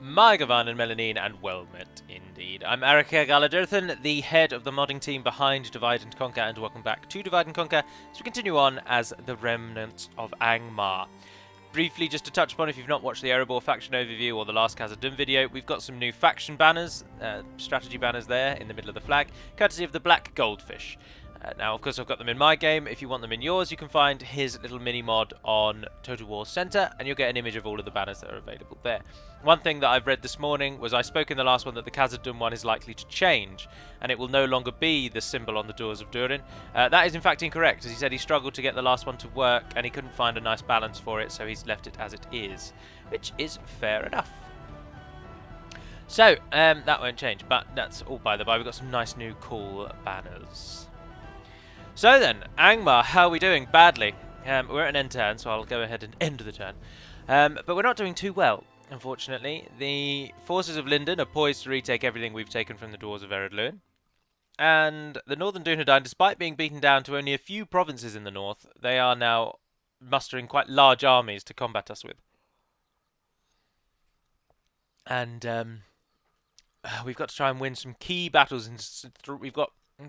Margavan and Melanine, and well met indeed. I'm Erica Galadurthan, the head of the modding team behind Divide and Conquer, and welcome back to Divide and Conquer as we continue on as the remnants of Angmar. Briefly, just to touch upon, if you've not watched the Erebor faction overview or the last Khazad-dûm video, we've got some new faction banners, strategy banners there in the middle of the flag, courtesy of the Black Goldfish. Now, of course, I've got them in my game. If you want them in yours, you can find his little mini-mod on Total War Center, and you'll get an image of all of the banners that are available there. One thing that I've read this morning was I spoke in the last one that the Khazad-dûm one is likely to change, and it will no longer be the symbol on the doors of Drúnin. That is, in fact, incorrect, as he said he struggled to get the last one to work, and he couldn't find a nice balance for it, so he's left it as it is, which is fair enough. So, that won't change, but that's all by the by. We've got some nice new cool banners. So then, Angmar, how are we doing? Badly. We're at an end turn, so I'll go ahead and end the turn. But we're not doing too well, unfortunately. The forces of Linden are poised to retake everything we've taken from the doors of Eredluin. And the Northern Dunedain, despite being beaten down to only a few provinces in the north, they are now mustering quite large armies to combat us with. And we've got to try and win some key battles. We've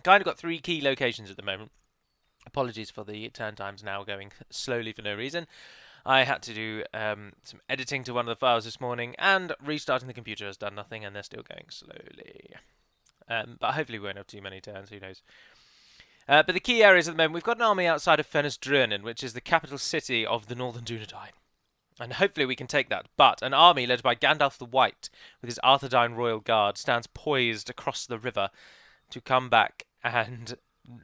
kind of got 3 key locations at the moment. Apologies for the turn times now going slowly for no reason. I had to do some editing to one of the files this morning, and restarting the computer has done nothing, and they're still going slowly. But hopefully we won't have too many turns, who knows. But the key areas at the moment, we've got an army outside of Fennas Drúnin, which is the capital city of the Northern Dunedain. And hopefully we can take that. But an army led by Gandalf the White, with his Arthedain Royal Guard, stands poised across the river to come back and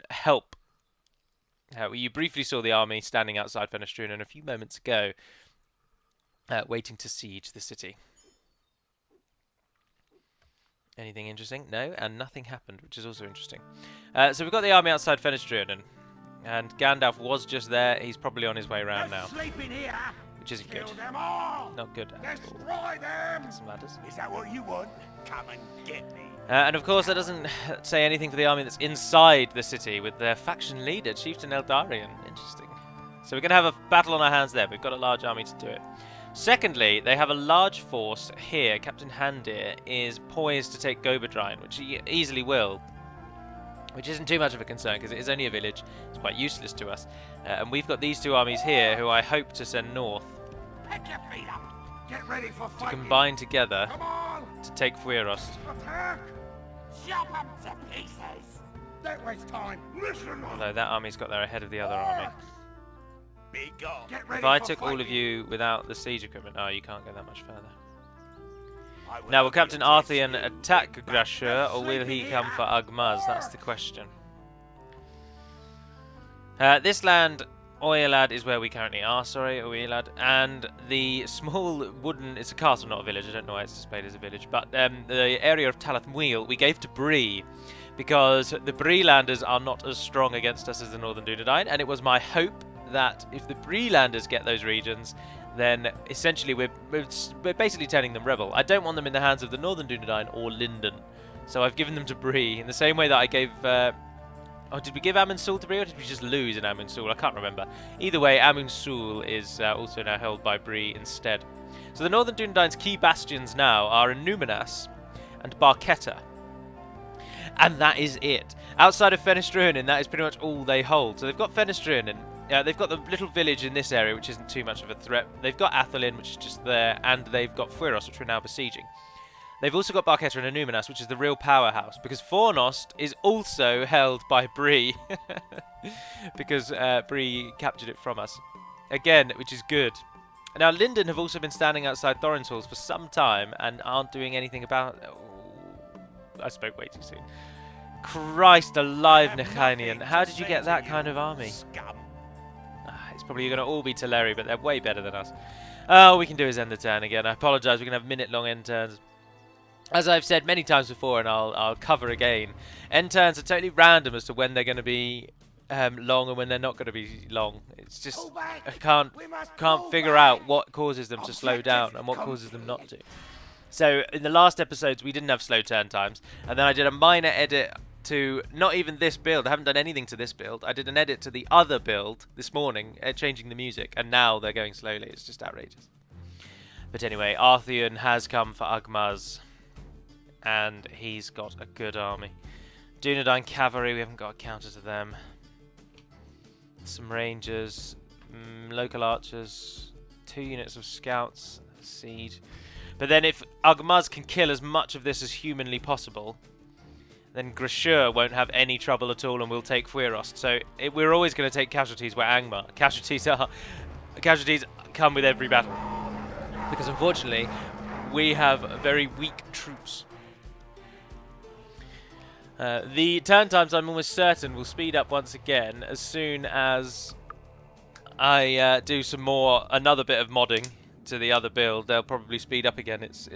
help. You briefly saw the army standing outside Fennas Drúnin a few moments ago, waiting to siege the city. Anything interesting? No, and nothing happened, which is also interesting. So we've got the army outside Fennas Drúnin, and Gandalf was just there. He's probably on his way around now, which isn't good. Not good at all. Destroy them! Some ladders. Is that what you want? Come and get me. And of course, that doesn't say anything for the army that's inside the city with their faction leader, Chieftain Eldarion. Interesting. So we're going to have a battle on our hands there. We've got a large army to do it. Secondly, they have a large force here. Captain Handir is poised to take Gobadrine, which he easily will. Which isn't too much of a concern, because it is only a village. It's quite useless to us. And we've got these 2 armies here, who I hope to send north. Pick your feet up. Get ready for to fighting. combine together Come on. to take Fuerost. Attack. Chop them to pieces. Don't waste time. Listen. Although that army's got there ahead of the other army. Be gone. Get ready If I for took all of fighting. you without the siege equipment, oh, you can't go that much further. I will Now, will be Captain against Arthian you. attack Grashur, or will Sleeping he here come for Agmaz? That's the works. question. This land, Oilad, is where we currently are, Oilad, and the small wooden, it's a castle, not a village, I don't know why it's displayed as a village, but the area of Talath Muil we gave to Bree, because the Breelanders are not as strong against us as the Northern Dunedain, and it was my hope that if the Breelanders get those regions, then essentially we're basically turning them rebel. I don't want them in the hands of the Northern Dunedain or Linden, so I've given them to Bree, in the same way that I gave... Oh, did we give Amun-Sul to Bree, or did we just lose in Amun-Sul? I can't remember. Either way, Amun-Sul is also now held by Bree instead. So the Northern Dunedain's key bastions now are in Numenas and Barketa. And that is it. Outside of Fennas Drúnin, that is pretty much all they hold. So they've got Fennas Drúnin. They've got the little village in this area, which isn't too much of a threat. They've got Athelin, which is just there, and they've got Fuerost, which we're now besieging. They've also got Barketa and Numenas, which is the real powerhouse, because Fornost is also held by Bree, because Bree captured it from us. Again, which is good. Now, Linden have also been standing outside Thorin's halls for some time, and aren't doing anything about... Oh, I spoke way too soon. Christ alive, Nechainian. How did you get that kind of army? Scum. It's probably going to all be Teleri, but they're way better than us. All we can do is end the turn again. I apologise, we're going to have minute-long end turns. As I've said many times before, and I'll cover again, end turns are totally random as to when they're going to be long and when they're not going to be long. It's just, Pull back. I can't We must pull figure back. out what causes them to slow Objective down and what causes them not to. So in the last episodes we didn't have slow turn times, and then I did a minor edit to not even this build. I haven't done anything to this build. I did an edit to the other build this morning, changing the music, and now they're going slowly. It's just outrageous. But anyway, Artheon has come for Angmar's, and he's got a good army. Dunedain cavalry, we haven't got a counter to them. Some rangers, local archers, 2 units of scouts, siege. But then if Angmar's can kill as much of this as humanly possible, then Grashur won't have any trouble at all and we'll take Fuerost. So we're always going to take casualties where Angmar. Casualties come with every battle. Because unfortunately, we have very weak troops. The turn times, I'm almost certain, will speed up once again as soon as I do another bit of modding to the other build. They'll probably speed up again. It's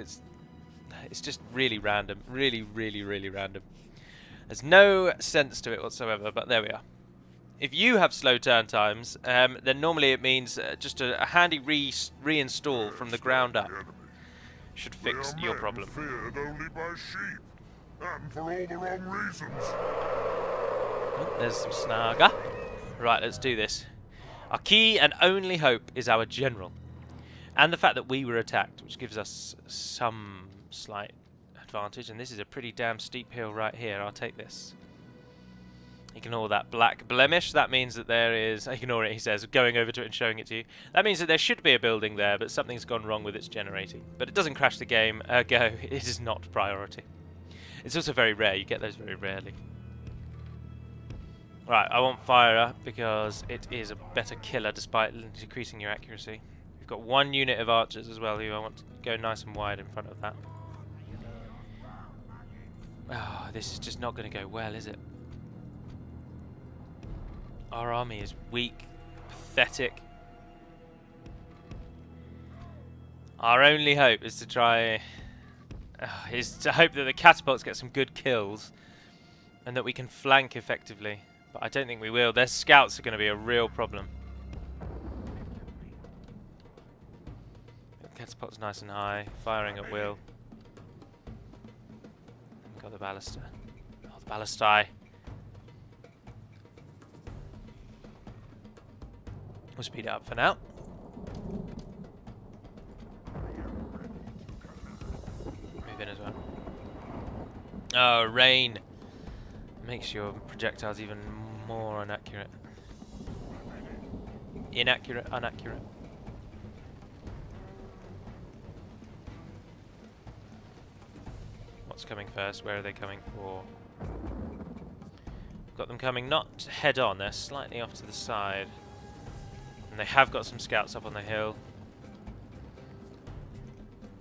just really random, really random. There's no sense to it whatsoever, but there we are. If you have slow turn times, then normally it means just a handy reinstall from the ground up should fix your problem. Feared only by sheep, and for all the wrong reasons. Oh, there's some Snaga. Right, let's do this. Our key and only hope is our general, and the fact that we were attacked, which gives us some slight advantage. And this is a pretty damn steep hill right here. I'll take this. Ignore that black blemish. That means that there is... Ignore it, he says, going over to it and showing it to you. That means that there should be a building there, but something's gone wrong with its generating. But it doesn't crash the game. Ergo, it is not priority. It's also very rare. You get those very rarely. Right, I want Fire because it is a better killer despite decreasing your accuracy. We've got 1 unit of archers as well, who I want to go nice and wide in front of that. Oh, this is just not going to go well, is it? Our army is weak, pathetic. Our only hope is to try... is to hope that the catapults get some good kills and that we can flank effectively. But I don't think we will. Their scouts are going to be a real problem. The catapult's nice and high, firing at will. Got the ballista. Oh, the ballistae. We'll speed it up for now. Move in as well. Oh, rain makes your projectiles even more inaccurate. Inaccurate. What's coming first? Where are they coming for? Got them coming not head on, they're slightly off to the side. And they have got some scouts up on the hill.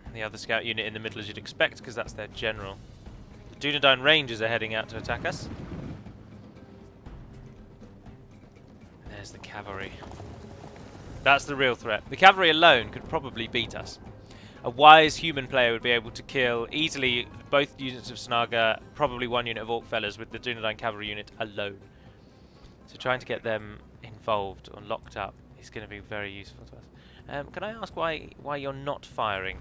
And the other scout unit in the middle as you'd expect, because that's their general. The Dunedain Rangers are heading out to attack us. There's the cavalry. That's the real threat. The cavalry alone could probably beat us. A wise human player would be able to kill easily both units of Snaga, probably 1 unit of Orc Fellas with the Dunedain cavalry unit alone. So trying to get them involved or locked up is going to be very useful to us. Can I ask why you're not firing?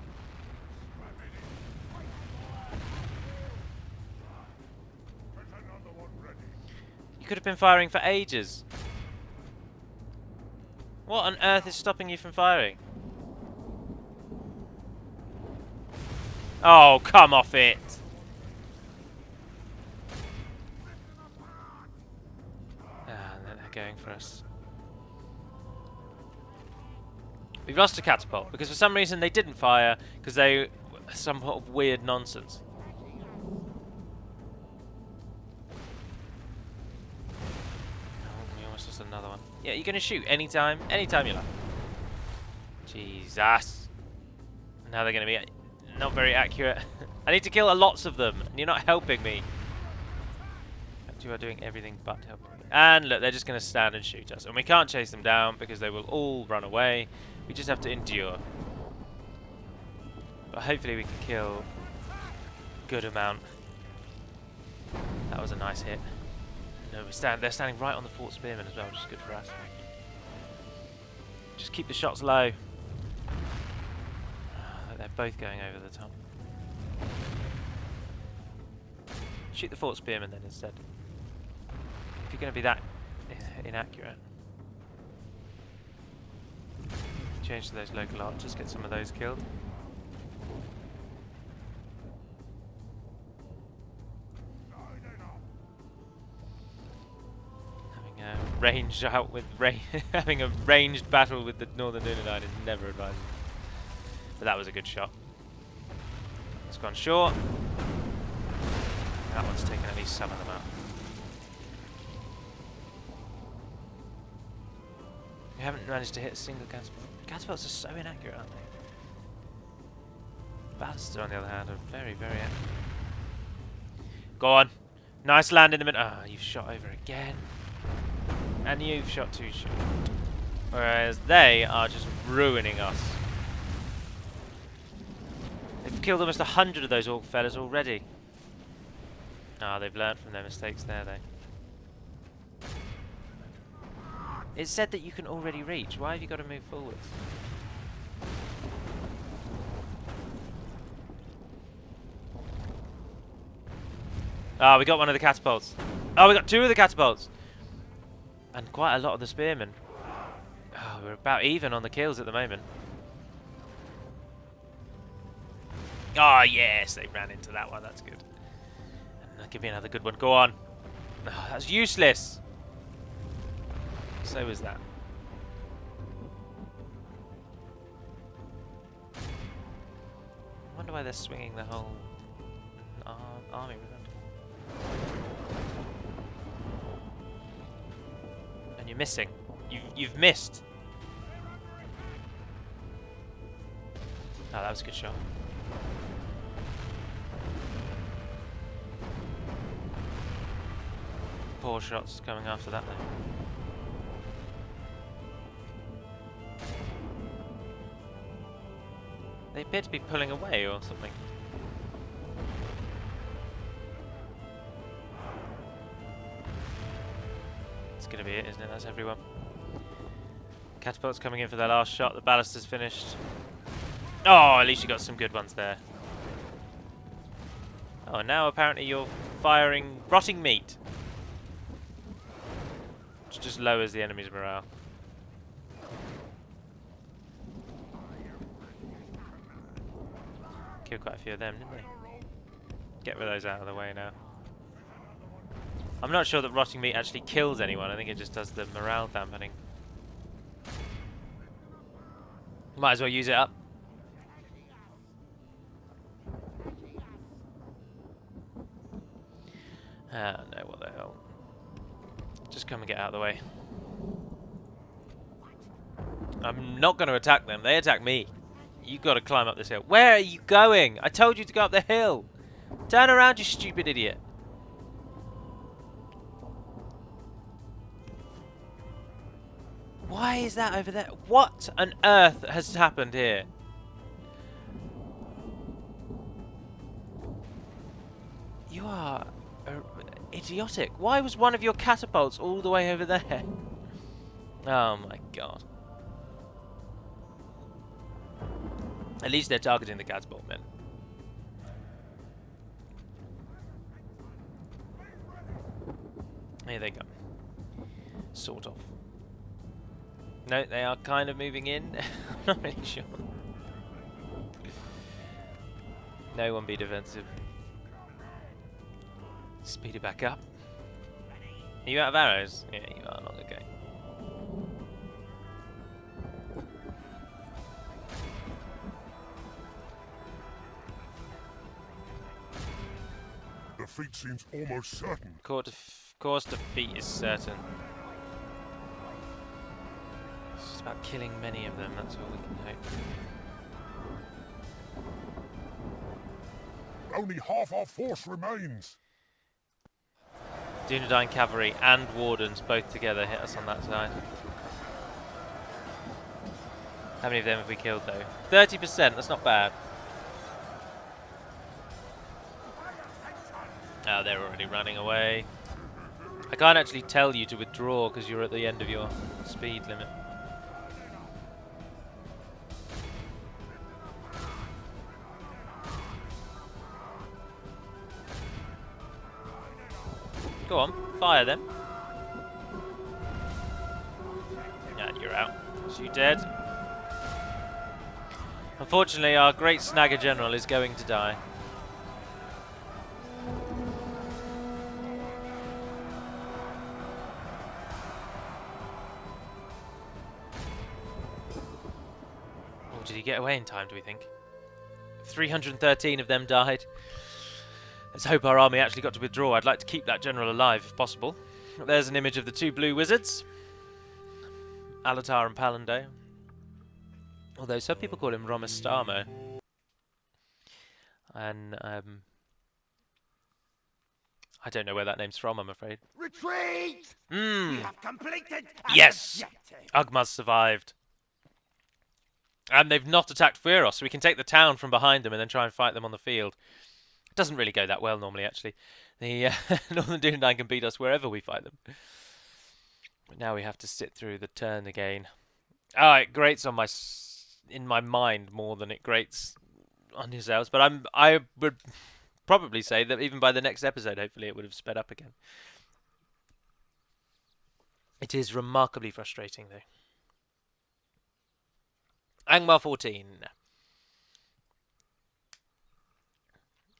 You could have been firing for ages. What on earth is stopping you from firing? Oh, come off it! Ah, they're going for us. We've lost a catapult because for some reason they didn't fire because they some sort of weird nonsense. Oh, we almost lost another one. Yeah, you're gonna shoot anytime you like. Jesus. Now they're gonna be not very accurate. I need to kill lots of them, and you're not helping me. You are doing everything but helping me. And look, they're just going to stand and shoot us. And we can't chase them down because they will all run away. We just have to endure. But hopefully we can kill a good amount. That was a nice hit. No, they're standing right on the Fort Spearmen as well, which is good for us. Just keep the shots low. They're both going over the top. Shoot the Fort Spearmen then instead. If you're going to be that inaccurate. Change to those local archers, get some of those killed. range out with having a ranged battle with the Northern Drúnin is never advisable. But that was a good shot. It's gone short. That one's taken at least some of them out. We haven't managed to hit a single catapult. Catapults are so inaccurate, aren't they? Ballister, on the other hand, are very, very accurate. Go on. Nice land in the middle. Ah, you've shot over again. And you've shot too short. Whereas they are just ruining us. They've killed almost 100 of those orc fellas already. Ah, they've learned from their mistakes there, though. It said that you can already reach. Why have you got to move forwards? Ah, we got one of the catapults. Oh, we got 2 of the catapults. And quite a lot of the spearmen. Oh, we're about even on the kills at the moment. Oh, yes, they ran into that one. That's good. And give me another good one. Go on. Oh, that's useless. So is that. I wonder why they're swinging the whole army around. And you're missing. You've missed. Oh, that was a good shot. Poor shots coming after that, though. They appear to be pulling away or something. It's gonna be it, isn't it? That's everyone. Catapult's coming in for their last shot. The ballister's finished. Oh, at least you got some good ones there. Oh, now apparently you're firing rotting meat. Which just lowers the enemy's morale. Killed quite a few of them, didn't they? Get rid of those out of the way now. I'm not sure that rotting meat actually kills anyone. I think it just does the morale dampening. Might as well use it up. Ah, no, what the hell. Just come and get out of the way. I'm not going to attack them. They attack me. You've got to climb up this hill. Where are you going? I told you to go up the hill. Turn around, you stupid idiot. Why is that over there? What on earth has happened here? You are idiotic. Why was one of your catapults all the way over there? Oh my god. At least they're targeting the catapult men. Here they go. Sort of. No, they are kind of moving in. I'm not really sure. No one be defensive. Speed it back up. Are you out of arrows? Yeah, you are. Not okay. Defeat seems almost certain. Course defeat is certain. It's just about killing many of them, that's all we can hope. Only half our force remains. Dunedain cavalry and wardens both together hit us on that side. How many of them have we killed though? 30%, that's not bad. Oh, they're already running away. I can't actually tell you to withdraw because you're at the end of your speed limit. Go on, fire them. And you're out. So you dead. Unfortunately, our great Snagger General is going to die. he get away in time, do we think? 313 of them died. Let's hope our army actually got to withdraw. I'd like to keep that general alive if possible. There's an image of the two blue wizards, Alatar and Palando. Although some people call him Romastamo. And I don't know where that name's from, I'm afraid. Retreat! Hmm. We have completed Yes! objective. Ugmar's survived. And they've not attacked Fueros, so we can take the town from behind them and then try and fight them on the field. It doesn't really go that well normally, actually. The Northern Drúnin can beat us wherever we fight them. But now we have to sit through the turn again. Ah, it grates on in my mind more than it grates on yourselves. But I would probably say that even by the next episode, hopefully, it would have sped up again. It is remarkably frustrating, though. Angmar 14.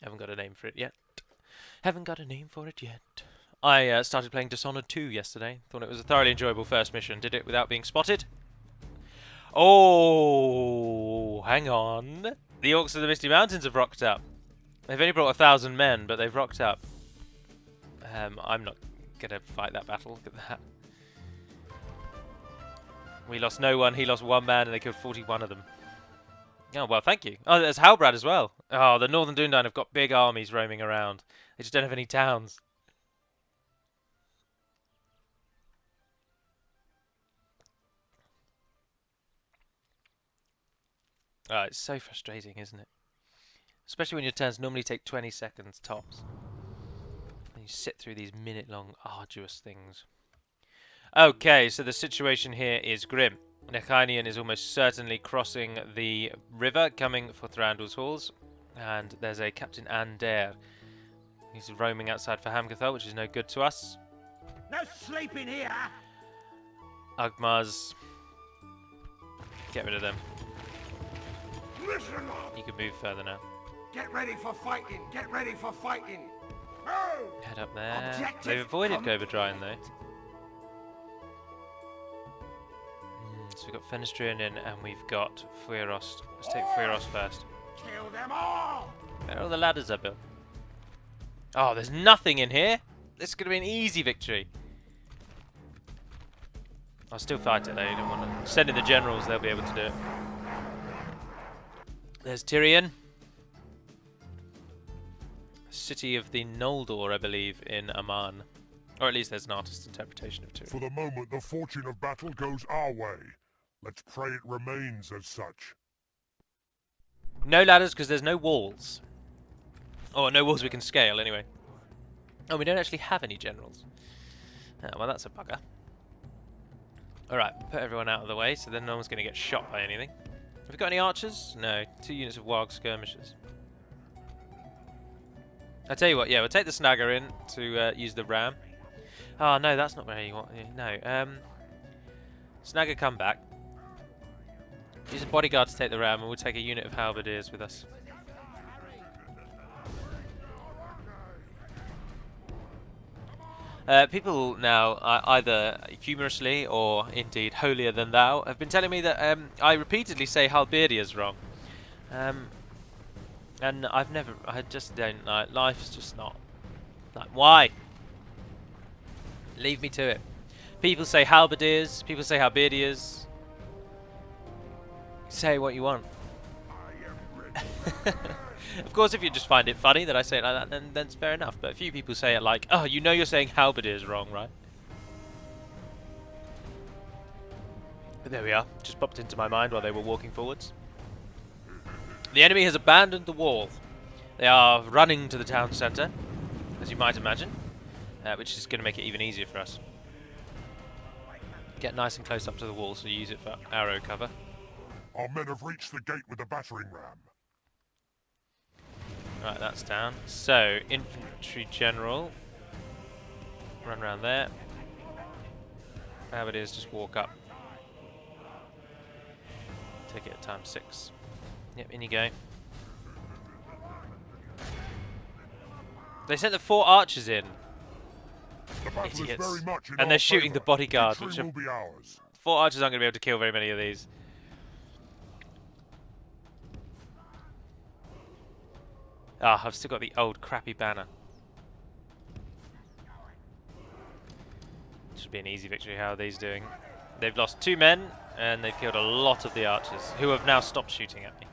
Haven't got a name for it yet. Haven't got a name for it yet. I started playing Dishonored 2 yesterday. Thought it was a thoroughly enjoyable first mission. Did it without being spotted. Oh, hang on. The Orcs of the Misty Mountains have rocked up. They've only brought 1,000 men, but they've rocked up. I'm not going to fight that battle. Look at that. We lost no one, he lost one man, and they killed 41 of them. Oh, well, thank you. Oh, there's Halbrad as well. Oh, the Northern Drúnin have got big armies roaming around. They just don't have any towns. Oh, it's so frustrating, isn't it? Especially when your turns normally take 20 seconds tops. And you sit through these minute-long, arduous things. Okay, so the situation here is grim. Nechainian is almost certainly crossing the river, coming for Thranduil's halls. And there's a Captain Ander. He's roaming outside for Hamgathal, which is no good to us. No sleeping here. Ugmar's. Get rid of them. Listen up. You can move further now. Get ready for fighting. Get ready for fighting. Oh! Head up there. Objective They've avoided complete. Gobadrine though. So we've got Fennis in and we've got Fueros. Let's take Fueros first. Kill them all. Where are all the ladders I built? Oh, there's nothing in here. This is going to be an easy victory. I'll still fight it though. You don't want to send in the generals. They'll be able to do it. There's Tyrion. City of the Noldor, I believe, in Aman. Or at least there's an artist's interpretation of Tyrion. For the moment, the fortune of battle goes our way. Let's pray it remains as such. No ladders because there's no walls. Or no walls we can scale anyway. Oh, we don't actually have any generals. Oh, well, that's a bugger. Alright, put everyone out of the way so then no one's going to get shot by anything. Have we got any archers? No, 2 units of wild skirmishers. I tell you what, yeah, we'll take the snagger in to use the ram. Oh, no, that's not where you want. No, snagger, come back. Use a bodyguard to take the ram, and we'll take a unit of halberdiers with us. People now, either humorously or indeed holier than thou, have been telling me that I repeatedly say halberdiers wrong. And I just don't like, life's just not, like, why? Leave me to it. People say halberdiers, people say halberdiers. Say what you want. Of course, if you just find it funny that I say it like that, then it's fair enough. But a few people say it like, oh, you know you're saying halberdiers wrong, right? But there we are. Just popped into my mind while they were walking forwards. The enemy has abandoned the wall. They are running to the town centre, as you might imagine, which is going to make it even easier for us. Get nice and close up to the wall so you use it for arrow cover. Our men have reached the gate with the battering ram. Right, that's down. So, infantry general. Run around there. How it is, just walk up. Take it at time 6. Yep, in you go. They sent the 4 archers in. The battle Idiots. is very much in And they're our shooting the favour. bodyguard, Victory which will be ours. 4 archers aren't going to be able to kill very many of these. Ah, I've still got the old crappy banner. Should be an easy victory. How are these doing? They've lost 2 men, and they've killed a lot of the archers, who have now stopped shooting at me.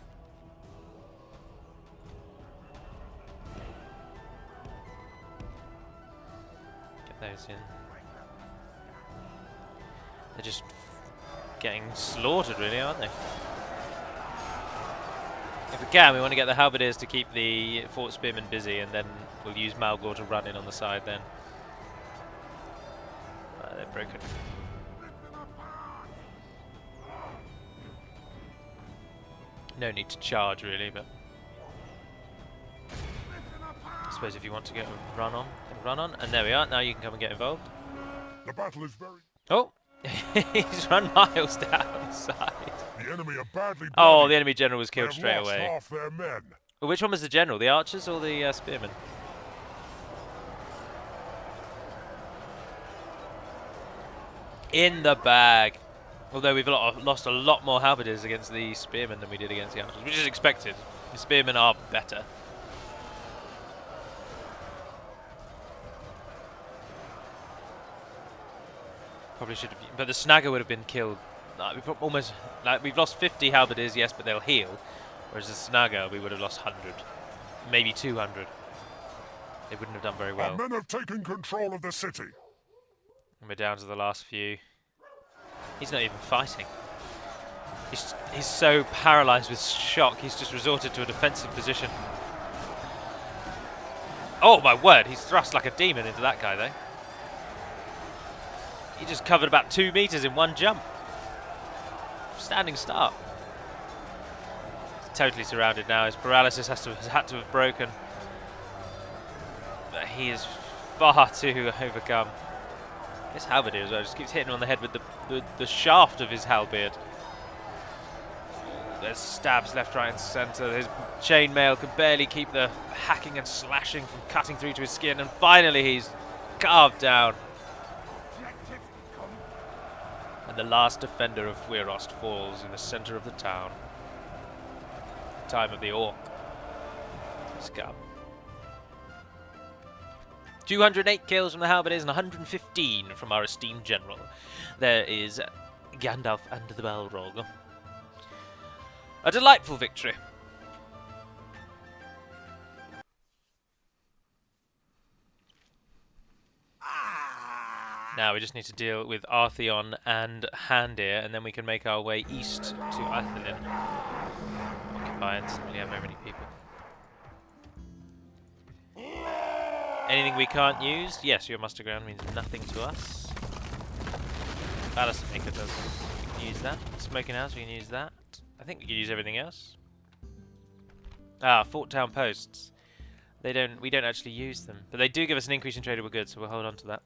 Get those in. They're just getting slaughtered, really, aren't they? If we can, we want to get the halberdiers to keep the fort spearmen busy, and then we'll use Malgor to run in on the side then. They're broken. No need to charge, really, but I suppose if you want to get a run on, and there we are. Now you can come and get involved. The battle is very... Oh, he's run miles down the side. The enemy are badly bloody. Oh, the enemy general was They killed have straight lost away. half their men. Well, which one was the general? The archers or the spearmen? In the bag. Although we've lost a lot more halberdiers against the spearmen than we did against the archers, which is expected. The spearmen are better. Probably should have, but the snagger would have been killed. We've lost 50 halberdiers, yes, but they'll heal. Whereas the snagger, we would have lost 100, maybe 200. They wouldn't have done very well. Our men have taken control of the city. And we're down to the last few. He's not even fighting. He's so paralysed with shock, he's just resorted to a defensive position. Oh my word, he's thrust like a demon into that guy though. He just covered about 2 meters in one jump. Standing start. He's totally surrounded now. His paralysis has had to have broken. But he is far too overcome. This halberdier as well just keeps hitting him on the head with the shaft of his halberd. There's stabs left, right and centre. His chainmail can barely keep the hacking and slashing from cutting through to his skin, and finally he's carved down. And the last defender of Werost falls in the centre of the town. Time of the Orc. Scum. 208 kills from the halberdiers and 115 from our esteemed general. There is Gandalf and the Balrog. A delightful victory. Now we just need to deal with Artheon and Handir, and then we can make our way east to Athelin. Occupy instantly, we have very many people. Anything we can't use? Yes, your muster ground means nothing to us. Ballast Maker does. We can use that. Smoking House, we can use that. I think we can use everything else. Ah, Fort Town Posts. We don't actually use them. But they do give us an increase in tradable goods, so we'll hold on to that.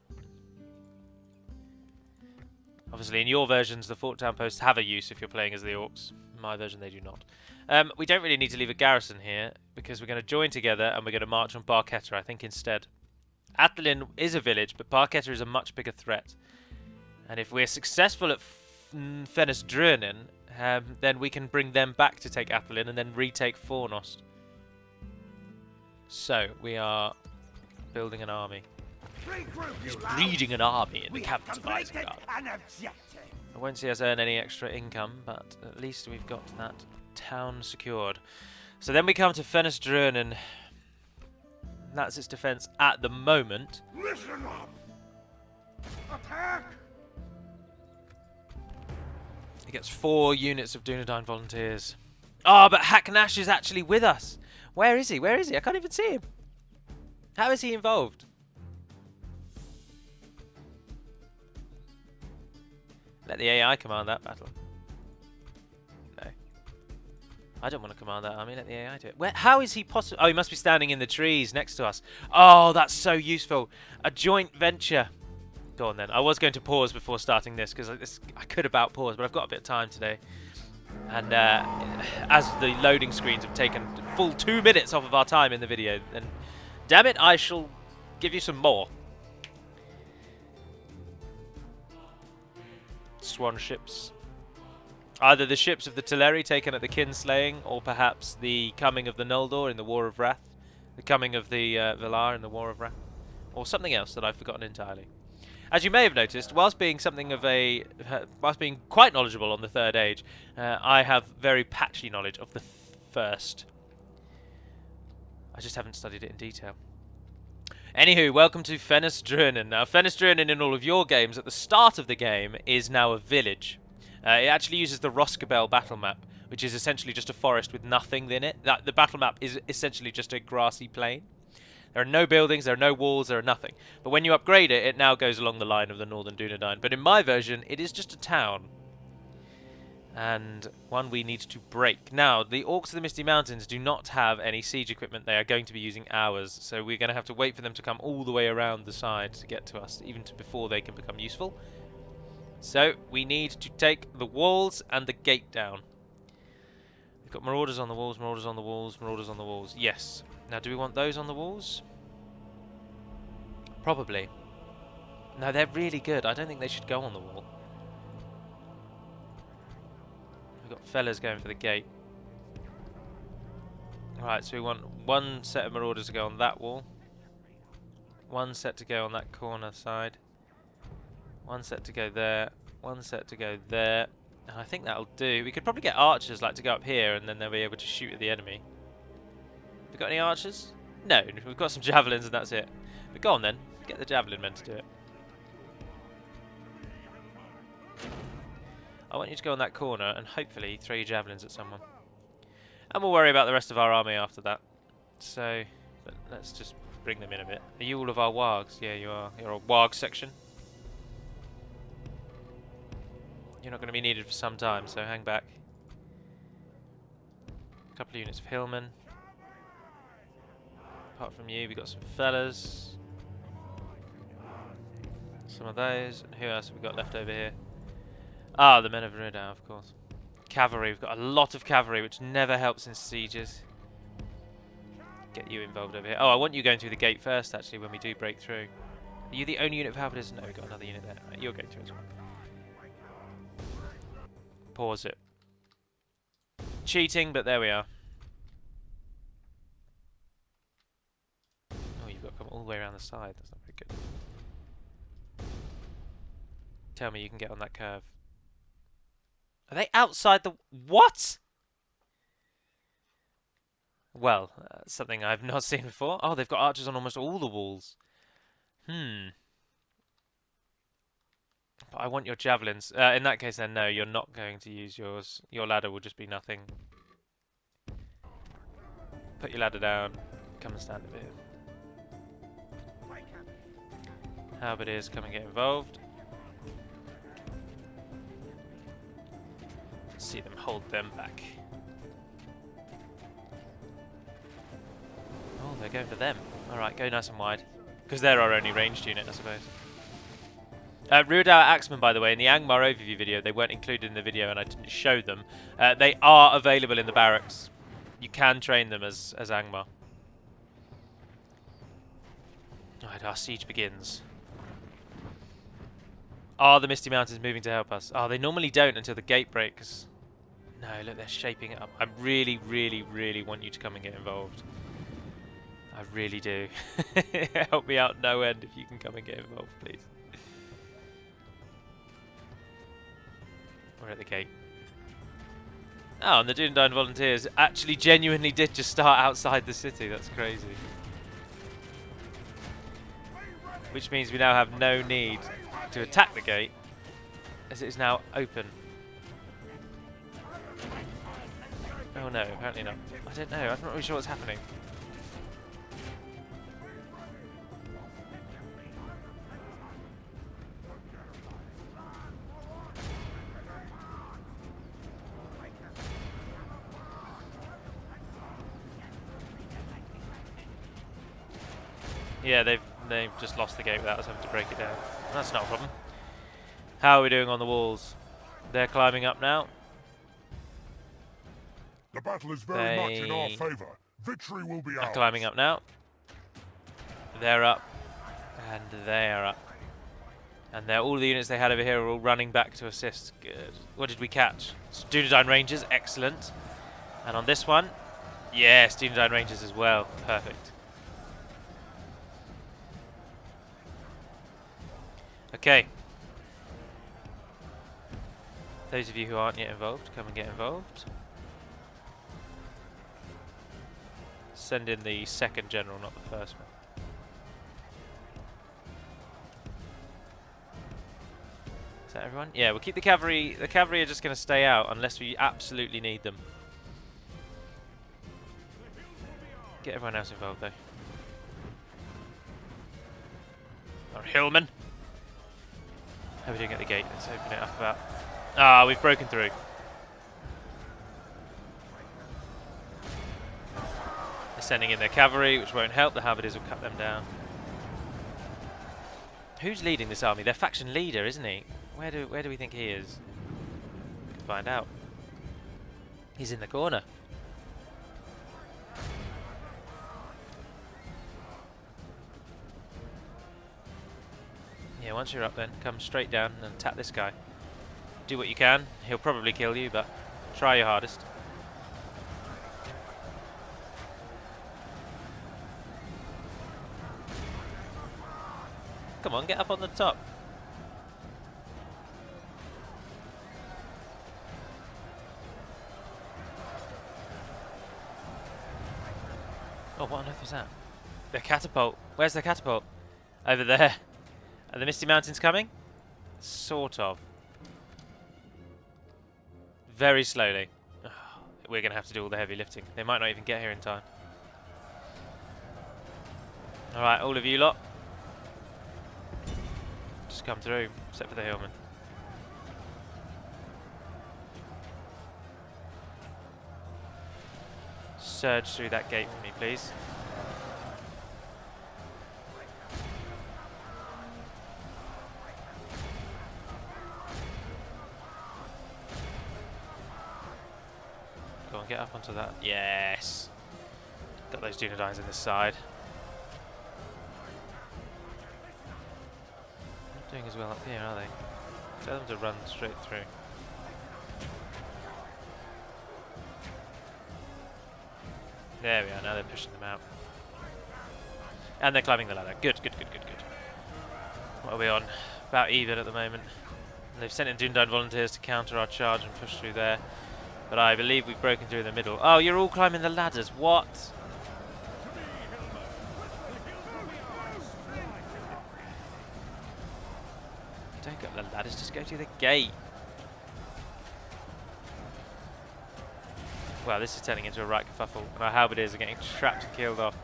Obviously, in your versions, the Fort Town Posts have a use if you're playing as the Orcs. In my version, they do not. We don't really need to leave a garrison here, because we're going to join together and we're going to march on Barketta, I think, instead. Athelin is a village, but Barketta is a much bigger threat. And if we're successful at Fennas Drúnin, then we can bring them back to take Athelin and then retake Fornost. So, we are building an army. He's breeding an army in the camp of Isengard. I won't see us earn any extra income, but at least we've got that town secured. So then we come to Fennas Drúnin. That's its defense at the moment. Listen up! Attack! It gets 4 units of Dunedain volunteers. Ah, but Hacknash is actually with us. Where is he? Where is he? I can't even see him. How is he involved? Let the AI command that battle. No. I don't want to command that army. Let the AI do it. How is he possible? Oh, he must be standing in the trees next to us. Oh, that's so useful. A joint venture. Go on then. I was going to pause before starting this because I could about pause, but I've got a bit of time today. And as the loading screens have taken full 2 minutes off of our time in the video, then damn it, I shall give you some more. Swan ships. Either the ships of the Teleri taken at the Kinslaying, or perhaps the coming of the Noldor in the War of Wrath. The coming of the Valar in the War of Wrath. Or something else that I've forgotten entirely. As you may have noticed, whilst being quite knowledgeable on the Third Age, I have very patchy knowledge of the First. I just haven't studied it in detail. Anywho, welcome to Fennas Drúnin. Now, Fennas Drúnin in all of your games at the start of the game is now a village. It actually uses the Roscabel battle map, which is essentially just a forest with nothing in it. The battle map is essentially just a grassy plain. There are no buildings, there are no walls, there are nothing. But when you upgrade it, it now goes along the line of the Northern Dunedain. But in my version, it is just a town. And one we need to break. Now, the Orcs of the Misty Mountains do not have any siege equipment. They are going to be using ours. So we're going to have to wait for them to come all the way around the side to get to us, even before they can become useful. So we need to take the walls and the gate down. We've got marauders on the walls, marauders on the walls, marauders on the walls. Yes. Now, do we want those on the walls? Probably. No, they're really good. I don't think they should go on the wall. We've got fellas going for the gate. Right, so we want one set of marauders to go on that wall. One set to go on that corner side. One set to go there. One set to go there. And I think that'll do. We could probably get archers like to go up here and then they'll be able to shoot at the enemy. Have we got any archers? No, we've got some javelins and that's it. But go on then. Get the javelin men to do it. I want you to go on that corner and hopefully throw your javelins at someone. And we'll worry about the rest of our army after that. So, but let's just bring them in a bit. Are you all of our wargs? Yeah, you are. You're a warg section. You're not going to be needed for some time, so hang back. A couple of units of hillmen. Apart from you, we've got some fellas. Some of those. And who else have we got left over here? Ah, the men of Ruda, of course. Cavalry. We've got a lot of cavalry, which never helps in sieges. Get you involved over here. Oh, I want you going through the gate first, actually, when we do break through. Are you the only unit of halberdiers? No, we've got another unit there. Right, you're going through as well. Pause it. Cheating, but there we are. Oh, you've got to come all the way around the side. That's not very good. Tell me you can get on that curve. Are they outside the... What? Well, something I've not seen before. Oh, they've got archers on almost all the walls. But I want your javelins. In that case, then, no, you're not going to use yours. Your ladder will just be nothing. Put your ladder down. Come and stand a bit. Halberdiers, come and get involved. See them hold them back. Oh, they're going for them. Alright, go nice and wide. Because they're our only ranged unit, I suppose. Ruidau Axemen, by the way, in the Angmar overview video, they weren't included in the video and I didn't show them. They are available in the barracks. You can train them as Angmar. Alright, our siege begins. Are the Misty Mountains moving to help us? Oh, they normally don't until the gate breaks. No, look, they're shaping it up. I really, really, really want you to come and get involved. I really do. Help me out no end if you can come and get involved, please. We're at the gate. Oh, and the Dunedain volunteers actually genuinely did just start outside the city. That's crazy. Which means we now have no need to attack the gate, as it is now open. Oh no, apparently not. I don't know, I'm not really sure what's happening. Yeah, they've just lost the gate without us having to break it down. That's not a problem. How are we doing on the walls? They're climbing up now. The battle is very much in our favour. Victory will be ours. Climbing up now. They're up. And they are up. And all the units they had over here are all running back to assist. Good. What did we catch? Dunedain Rangers, excellent. And on this one, yes, Dunedain Rangers as well. Perfect. Okay. Those of you who aren't yet involved, come and get involved. Send in the second general, not the first one. Is that everyone? Yeah, we'll keep the cavalry. The cavalry are just going to stay out unless we absolutely need them. Get everyone else involved, though. Our hillmen. How are we doing at the gate? Let's open it up about... Ah, we've broken through. They're sending in their cavalry, which won't help. The halberdiers will cut them down. Who's leading this army? Their faction leader, isn't he? Where do we think he is? We can find out. He's in the corner. Yeah, once you're up then, come straight down and attack this guy. Do what you can. He'll probably kill you, but try your hardest. Come on, get up on the top. Oh, what on earth was that? Their catapult. Where's their catapult? Over there. Are the Misty Mountains coming? Sort of. Very slowly. Oh, we're going to have to do all the heavy lifting. They might not even get here in time. Alright, all of you lot. Just come through, except for the hillmen. Surge through that gate for me, please. Go on, get up onto that. Yes! Got those Dunedains in this side. Not doing as well up here, are they? Tell them to run straight through. There we are, now they're pushing them out. And they're climbing the ladder. Good, good, good, good, good. What are we on? About even at the moment. They've sent in Dunedain volunteers to counter our charge and push through there. But I believe we've broken through the middle. Oh, you're all climbing the ladders. What? Don't go up the ladders, just go through the gate. Wow, this is turning into a right kerfuffle. And our halberdiers are getting trapped and killed off.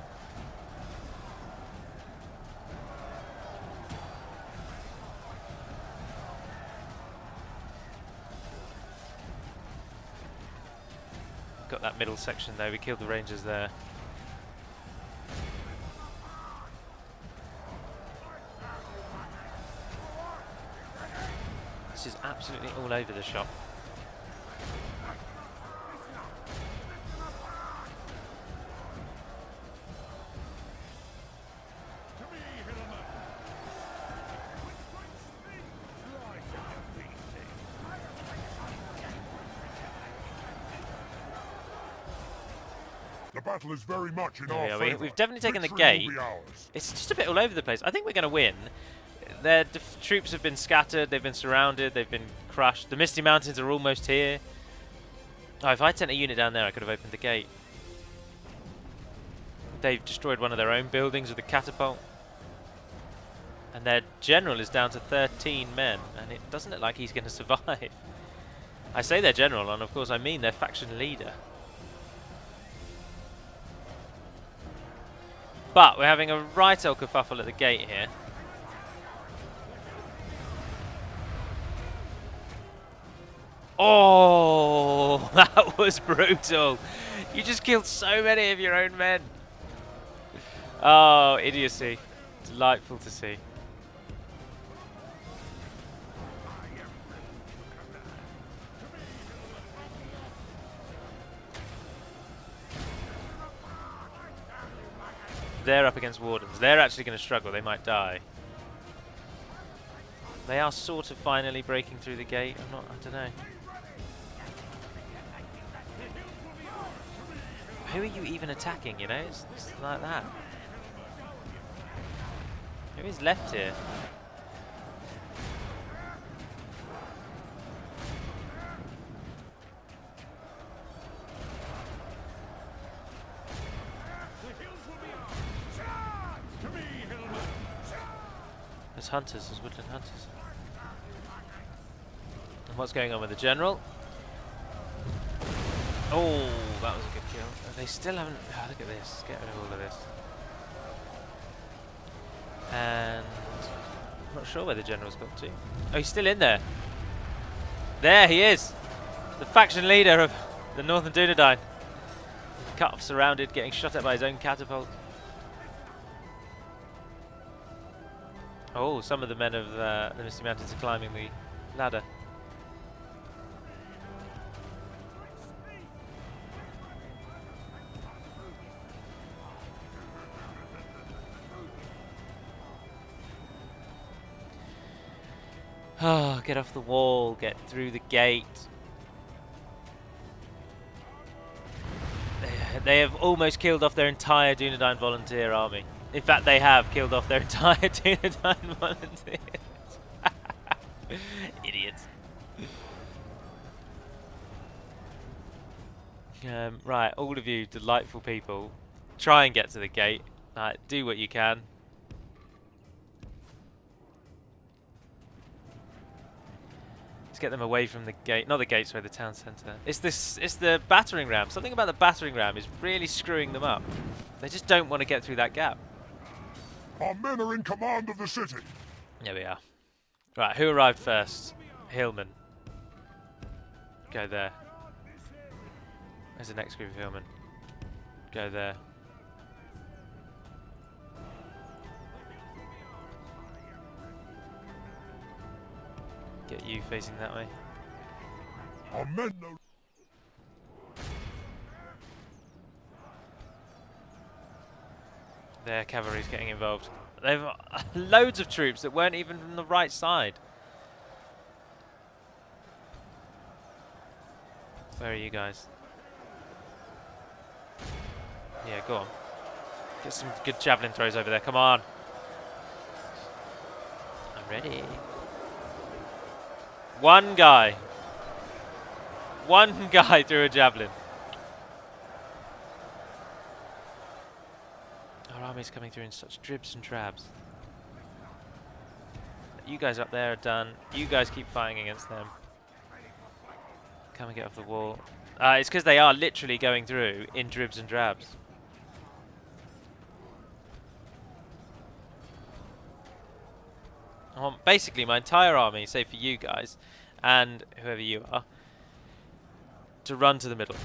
Got that middle section though, we killed the rangers there. This is absolutely all over the shop. The battle is very much in our favour. We've definitely taken the Victory gate. will be ours. It's just a bit all over the place. I think we're going to win. Their troops have been scattered, they've been surrounded, they've been crushed. The Misty Mountains are almost here. Oh, if I'd sent a unit down there, I could have opened the gate. They've destroyed one of their own buildings with a catapult. And their general is down to 13 men, and it doesn't look like he's going to survive. I say their general, and of course I mean their faction leader. But we're having a right old kerfuffle at the gate here. Oh, that was brutal. You just killed so many of your own men. Oh, idiocy. Delightful to see. They're up against wardens. They're actually going to struggle. They might die. They are sort of finally breaking through the gate. I don't know. Who are you even attacking, you know? It's like that. Who is left here? those hunters, those woodland hunters. And what's going on with the general? Oh, that was a good kill. They still haven't... Oh, look at this. Get rid of all of this. And... I'm not sure where the general's got to. Oh, he's still in there. There he is! The faction leader of the Northern Dunedain. Cut off, surrounded, getting shot at by his own catapult. Oh, some of the men of the Misty Mountains are climbing the ladder. Oh, get off the wall, get through the gate. They have almost killed off their entire Dunedain volunteer army. In fact, they have killed off their entire Dunedain volunteers. Idiots. Right, all of you delightful people, try and get to the gate. Do what you can. Let's get them away from the gate. Not the gate, sorry, the town centre. It's the battering ram. Something about the battering ram is really screwing them up. They just don't want to get through that gap. Our men are in command of the city. There we are. Right, who arrived first? Hillmen. Go there. Where's the next group of hillmen? Go there. Get you facing that way. Our men know. Their cavalry's getting involved. They've loads of troops that weren't even from the right side. Where are you guys? Yeah, go on. Get some good javelin throws over there. Come on. I'm ready. One guy threw a javelin. Our army's coming through in such dribs and drabs. You guys up there are done. You guys keep fighting against them. Come and get off the wall. It's because they are literally going through in dribs and drabs. I want basically my entire army, save for you guys, and whoever you are, to run to the middle.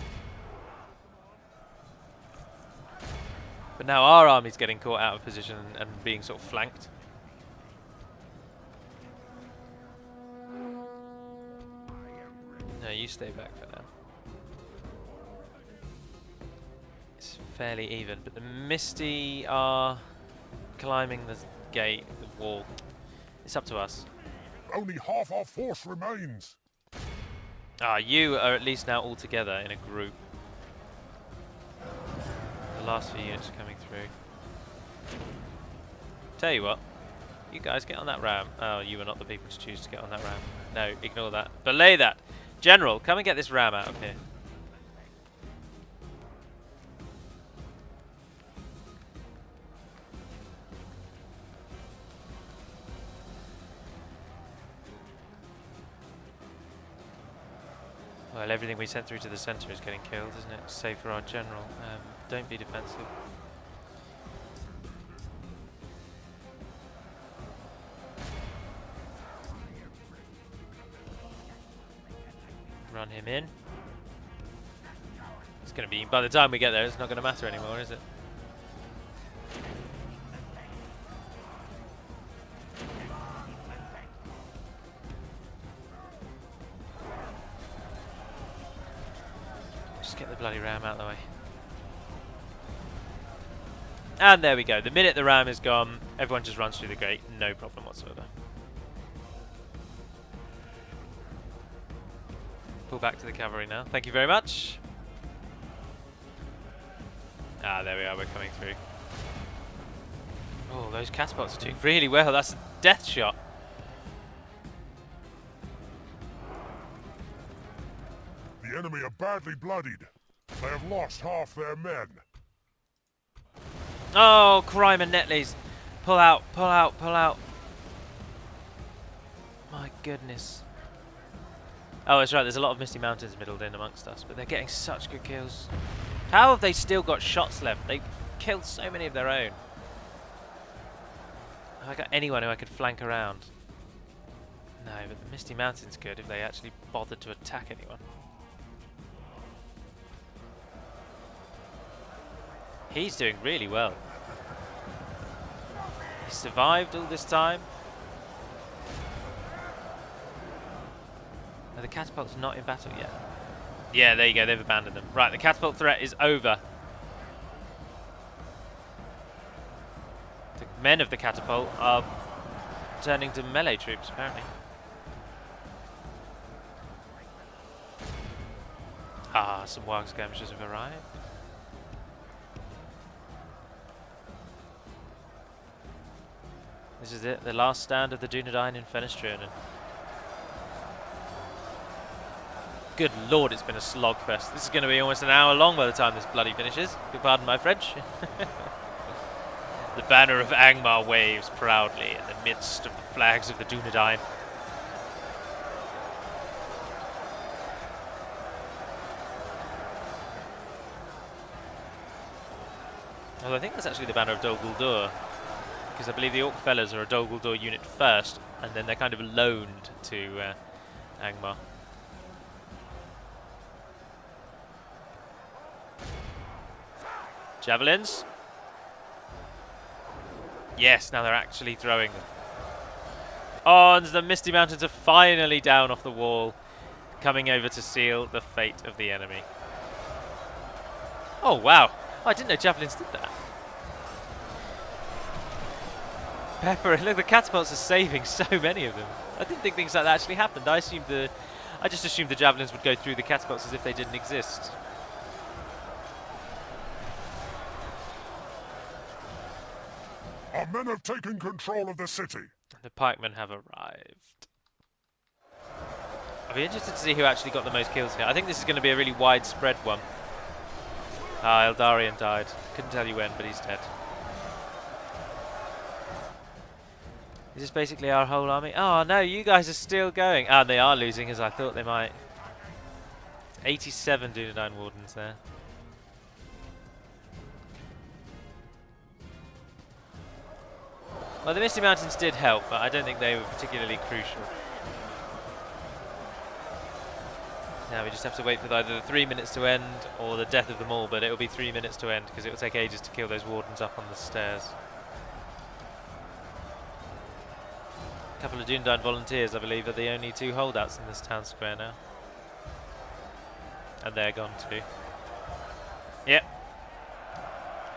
But now our army's getting caught out of position and being sort of flanked. No, you stay back for now. It's fairly even, but the Misty are climbing the gate, the wall. It's up to us. Only half our force remains. You are at least now all together in a group. The last few units are coming through. Tell you what, you guys get on that ram. Oh, you are not the people to choose to get on that ram. No, ignore that. Belay that. General, come and get this ram out of here. Well, everything we sent through to the centre is getting killed, isn't it? Save for our general. Don't be defensive. Run him in. It's going to be, by the time we get there, it's not going to matter anymore, is it? Just get the bloody ram out of the way. And there we go. The minute the ram is gone, everyone just runs through the gate. No problem whatsoever. Pull back to the cavalry now. Thank you very much. There we are. We're coming through. Oh, those catapults are doing really well. That's a death shot. The enemy are badly bloodied. They have lost half their men. Oh, crime and Netleys. Pull out, pull out, pull out. My goodness. Oh, that's right, there's a lot of Misty Mountains middled in amongst us, but they're getting such good kills. How have they still got shots left? They've killed so many of their own. Have I got anyone who I could flank around? No, but the Misty Mountains could if they actually bothered to attack anyone. He's doing really well. He survived all this time. Are the catapults not in battle yet? Yeah, there you go, they've abandoned them. Right, the catapult threat is over. The men of the catapult are turning to melee troops, apparently. Ah, some wild skirmishers have arrived. This is it, the last stand of the Drúnin in Fennas. Good lord, it's been a slogfest. This is going to be almost an hour long by the time this bloody finishes. If you pardon my French. The banner of Angmar waves proudly in the midst of the flags of the Drúnin. Well, I think that's actually the banner of Dol Guldur, because I believe the Orc Fellas are a Dol Guldur unit first, and then they're kind of loaned to Angmar. Javelins. Yes, now they're actually throwing them. Oh, and the Misty Mountains are finally down off the wall, coming over to seal the fate of the enemy. Oh, wow. Oh, I didn't know javelins did that. Pepper, look, the catapults are saving so many of them. I didn't think things like that actually happened. I just assumed the javelins would go through the catapults as if they didn't exist. Our men have taken control of the city. The pikemen have arrived. I'll be interested to see who actually got the most kills here. I think this is going to be a really widespread one. Ah, Eldarion died. Couldn't tell you when, but he's dead. Is this basically our whole army? Oh no, you guys are still going. Ah, they are losing as I thought they might. 87 Drúnin Wardens there. Well, the Misty Mountains did help, but I don't think they were particularly crucial. Now we just have to wait for either the 3 minutes to end or the death of them all, but it will be 3 minutes to end because it will take ages to kill those wardens up on the stairs. A couple of Drúnin volunteers, I believe, are the only two holdouts in this town square now. And they're gone too. Yep.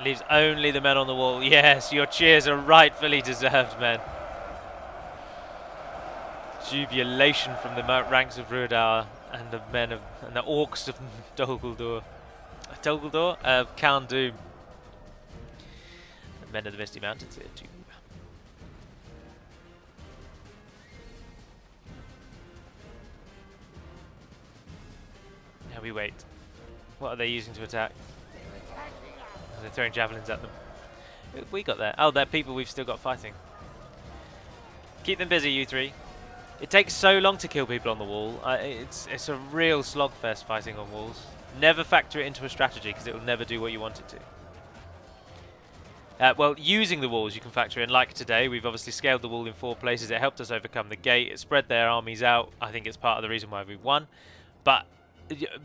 Leaves only the men on the wall. Yes, your cheers are rightfully deserved, men. Jubilation from the ranks of Ruadar and the men of and the orcs of Dol Guldur. Dol Guldur? Khârn Dûm. The men of the Misty Mountains here too. Now we wait. What are they using to attack? They're throwing javelins at them. Who have we got there? Oh, they're people we've still got fighting. Keep them busy, you three. It takes so long to kill people on the wall. It's a real slogfest fighting on walls. Never factor it into a strategy because it will never do what you want it to. Well, using the walls you can factor in. Like today, we've obviously scaled the wall in 4 places. It helped us overcome the gate. It spread their armies out. I think it's part of the reason why we won. But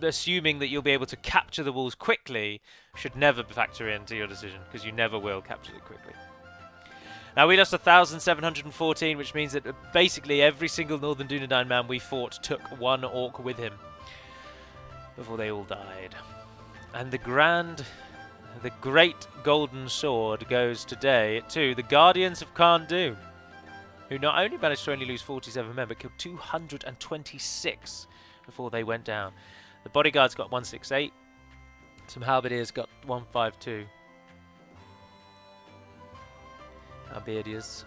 assuming that you'll be able to capture the walls quickly should never factor into your decision, because you never will capture it quickly. Now we lost 1,714, which means that basically every single Northern Drúnin man we fought took 1 orc with him before they all died. And the great golden sword goes today to the Guardians of Khârn Dûm, who not only managed to only lose 47 men, but killed 226 before they went down. The bodyguards got 168. Some halberdiers got 152. Halberdiers.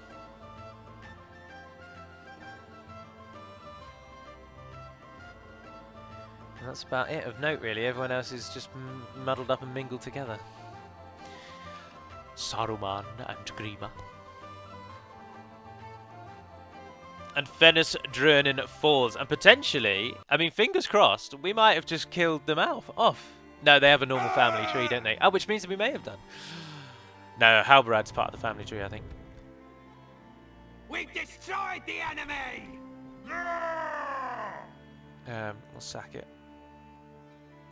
And that's about it of note, really. Everyone else is just muddled up and mingled together. Saruman and Grima. And Fennas Drúnin falls. And potentially, I mean, fingers crossed, we might have just killed them off. No, they have a normal family tree, don't they? Oh, which means that we may have done. No, Halberad's part of the family tree, I think. We've destroyed the enemy! We'll sack it.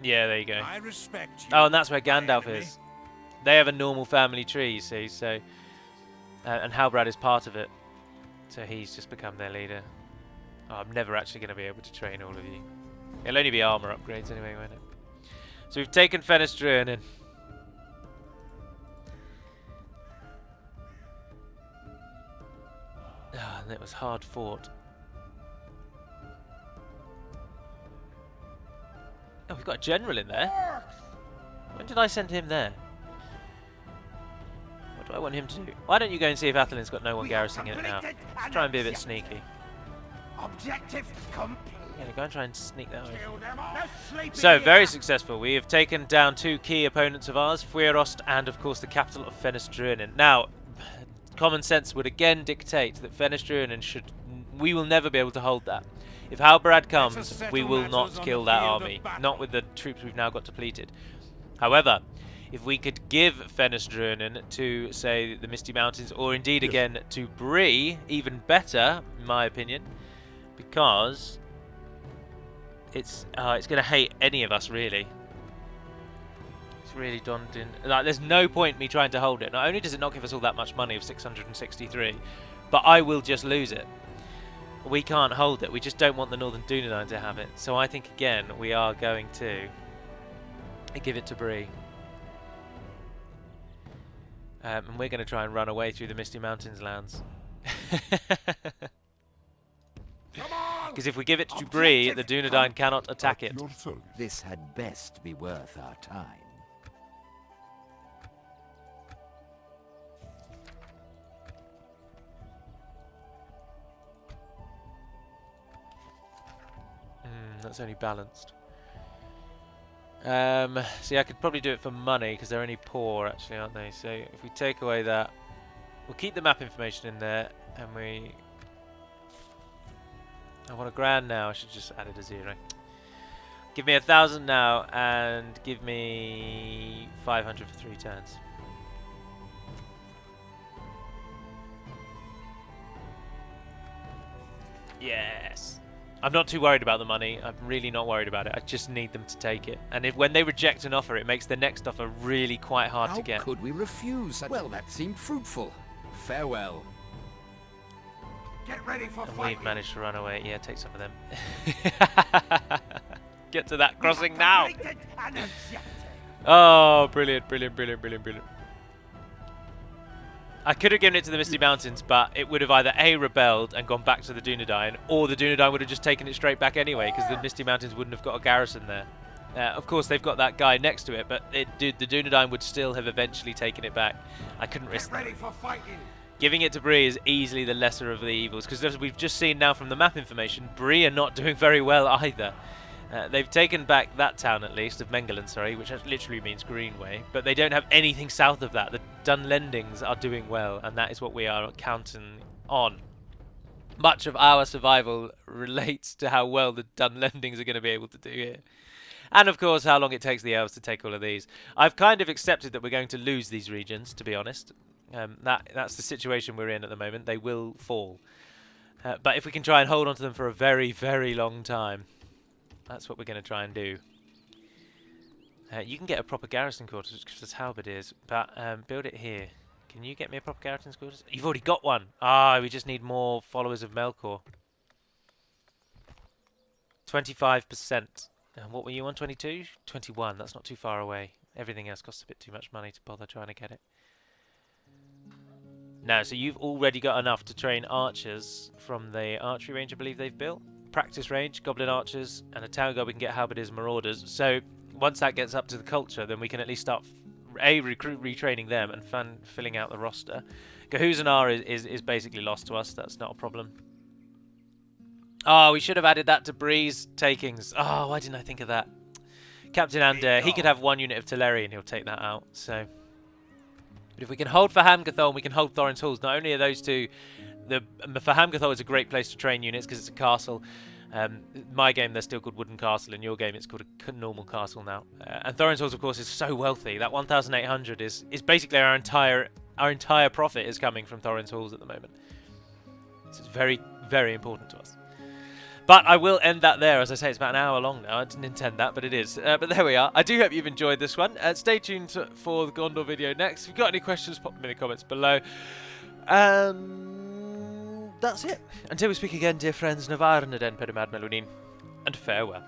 Yeah, there you go. I respect you. Oh, and that's where Gandalf enemy. is. They have a normal family tree, you see, so... and Halberad is part of it. So he's just become their leader. Oh, I'm never actually going to be able to train all of you. It'll only be armor upgrades anyway, won't it? So we've taken Fennas Drúnin. Ah, and it was hard fought. Oh, we've got a general in there. When did I send him there? What do I want him to do? Why don't you go and see if Athelin's got no one garrisoning it now? Let's try and be a bit sneaky. Objective complete. Yeah, go and try and sneak that way. Kill them all. No sleeping So, here. very successful. We have taken down two key opponents of ours, Fuerost and, of course, the capital of Fennas Drúnin. Now, common sense would again dictate that Fennas Drúnin should... We will never be able to hold that. If Halberad comes, we will not kill that army. Not with the troops we've now got depleted. However, if we could give Fennas Drúnin to, say, the Misty Mountains, or indeed again to Bree, even better, in my opinion, because it's going to hate any of us, really. It's really daunting. Like, there's no point me trying to hold it. Not only does it not give us all that much money of 663, but I will just lose it. We can't hold it. We just don't want the Northern Dunedain to have it. So I think, again, we are going to give it to Bree. And we're going to try and run away through the Misty Mountains lands. Because if we give it to Bree, the Dunedain cannot attack it. Your service. This had best be worth our time. That's only balanced. See, I could probably do it for money because they're only poor, actually, aren't they? So if we take away that, we'll keep the map information in there, and we... I want $1,000 now. I should just add it a 0. Give me 1,000 now, and give me 500 for 3 turns. Yes. I'm not too worried about the money. I'm really not worried about it. I just need them to take it. And when they reject an offer, it makes the next offer really quite hard to get. How could we refuse? Well, that seemed fruitful. Farewell. Get ready for And fighting. we've managed to run away. Yeah, take some of them. Get to that crossing now. Completed an objective. Oh, brilliant, brilliant, brilliant, brilliant, brilliant. I could have given it to the Misty Mountains, but it would have either A, rebelled and gone back to the Dunedain, or the Dunedain would have just taken it straight back anyway, because the Misty Mountains wouldn't have got a garrison there. Of course, they've got that guy next to it, but the Dunedain would still have eventually taken it back. I couldn't risk Get that. ready for fighting. Giving it to Bree is easily the lesser of the evils, because as we've just seen now from the map information, Bree are not doing very well either. They've taken back that town, at least, of Mengelen, sorry, which literally means Greenway, but they don't have anything south of that. The Dunlendings are doing well, and that is what we are counting on. Much of our survival relates to how well the Dunlendings are going to be able to do here. And, of course, how long it takes the elves to take all of these. I've kind of accepted that we're going to lose these regions, to be honest. That's the situation we're in at the moment. They will fall. But if we can try and hold on to them for a very, very long time, that's what we're going to try and do. You can get a proper garrison quarters because that's halberdiers, but build it here. Can you get me a proper garrison quarters? You've already got one. Ah, we just need more followers of Melkor. 25%. And what were you on? 22? 21. That's not too far away. Everything else costs a bit too much money to bother trying to get it. No, so you've already got enough to train archers from the archery range I believe they've built. Practice range, goblin archers, and a town guard we can get halberdiers and marauders. So once that gets up to the culture, then we can at least start retraining them and filling out the roster. Gahuzanar is basically lost to us. That's not a problem. Oh, we should have added that to Bree's takings. Oh, why didn't I think of that? Captain Ander, he could have 1 unit of Teleri and he'll take that out. So, but if we can hold for Hamgathol and we can hold Thorin's Halls, not only are those two For Hamgathol, it's a great place to train units because it's a castle. My game, they're still called Wooden Castle. In your game, it's called a normal castle now. And Thorin's Halls, of course, is so wealthy. That 1,800 is basically our entire profit is coming from Thorin's Halls at the moment. So it's very, very important to us. But I will end that there. As I say, it's about an hour long now. I didn't intend that, but it is. But there we are. I do hope you've enjoyed this one. Stay tuned for the Gondor video next. If you've got any questions, pop them in the comments below. That's it. Until we speak again, dear friends, Navarna den Pedimad Melunin, and farewell.